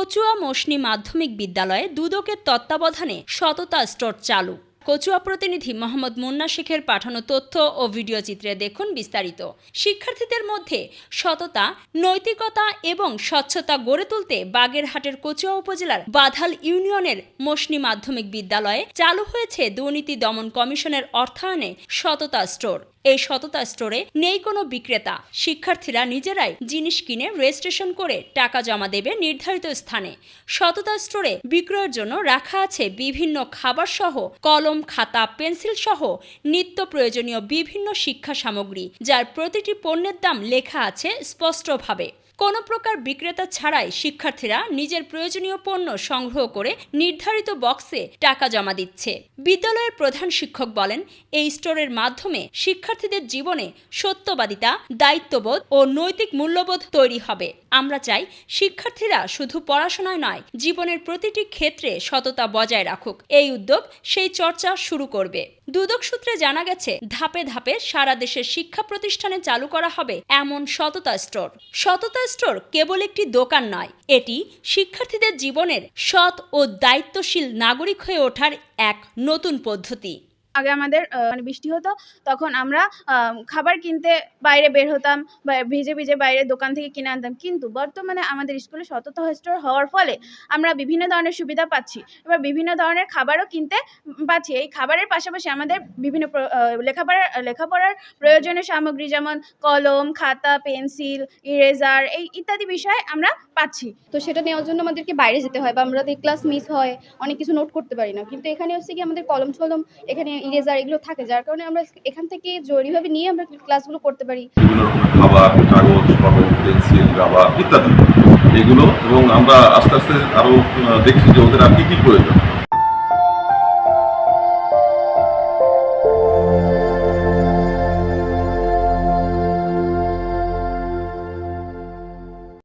কচুয়া মসনি মাধ্যমিক বিদ্যালয়ে দুদকের তত্ত্বাবধানে সততা স্টোর চালু। কচুয়া প্রতিনিধি মোহাম্মদ মুন্না শেখের পাঠানো তথ্য ও ভিডিও চিত্রে দেখুন বিস্তারিত। শিক্ষার্থীদের মধ্যে সততা, নৈতিকতা এবং স্বচ্ছতা গড়ে তুলতে বাগেরহাটের কচুয়া উপজেলার বাধাল ইউনিয়নের মসনি মাধ্যমিক বিদ্যালয়ে চালু হয়েছে দুর্নীতি দমন কমিশনের অর্থায়নে সততা স্টোর। এই সততা স্টোরে নেই কোনো বিক্রেতা। শিক্ষার্থীরা নিজেরাই জিনিস কিনে রেজিস্ট্রেশন করে টাকা জমা দেবে নির্ধারিত স্থানে। সততা স্টোরে বিক্রয়ের জন্য রাখা আছে বিভিন্ন খাবার সহ কলম, খাতা, পেন্সিল সহ নিত্য প্রয়োজনীয় বিভিন্ন শিক্ষা সামগ্রী, যার প্রতিটি পণ্যের দাম লেখা আছে স্পষ্টভাবে। কোনো প্রকার বিক্রেতা ছাড়াই শিক্ষার্থীরা নিজের প্রয়োজনীয় পণ্য সংগ্রহ করে নির্ধারিত বক্সে টাকা জমা দিচ্ছে। বিদ্যালয়ের প্রধান শিক্ষক বলেন, এই স্টোরের মাধ্যমে শিক্ষার্থীদের জীবনে সত্যবাদিতা, দায়িত্ববোধ ও নৈতিক মূল্যবোধ তৈরি হবে। আমরা চাই শিক্ষার্থীরা শুধু পড়াশোনায় নয়, জীবনের প্রতিটি ক্ষেত্রে সততা বজায় রাখুক। এই উদ্যোগ সেই চর্চা শুরু করবে। দুদক সূত্রে জানা গেছে, ধাপে ধাপে সারা দেশের শিক্ষা প্রতিষ্ঠানে চালু করা হবে এমন সততা স্টোর। সততা স্টোর কেবল একটি দোকান নয়, এটি শিক্ষার্থীদের জীবনের সৎ ও দায়িত্বশীল নাগরিক হয়ে ওঠার এক নতুন পদ্ধতি। আগে আমাদের বৃষ্টি হতো, তখন আমরা খাবার কিনতে বাইরে বের হতাম, ভিজে ভিজে বাইরে দোকান থেকে কিনে আনতাম। কিন্তু বর্তমানে আমাদের স্কুলে সততা স্টোর হওয়ার ফলে আমরা বিভিন্ন ধরনের সুবিধা পাচ্ছি। এবার বিভিন্ন ধরনের খাবারও কিনতে পাচ্ছি। এই খাবারের পাশাপাশি আমাদের বিভিন্ন লেখাপড়ার প্রয়োজনীয় সামগ্রী, যেমন কলম, খাতা, পেন্সিল, ইরেজার, এই ইত্যাদি বিষয় আমরা পাচ্ছি। তো সেটা নেওয়ার জন্য আমাদেরকে বাইরে যেতে হয় বা আমাদের ক্লাস মিস হয়, অনেক কিছু নোট করতে পারি না। কিন্তু এখানে হচ্ছে কি আমাদের কলম ছলম, এখানে ইরেজার এগুলো থাকে, যার কারণে আমরা এখান থেকে জরুরিভাবে নিয়ে আমরা ক্লাসগুলো করতে পারি। বিভিন্ন রকমের খাবার, কাগজ, কলম, পেন্সিল, রাবার ইত্যাদি এগুলো, এবং আমরা আস্তে আস্তে আরও দেখছি যে ওদের আর কি প্রয়োজন।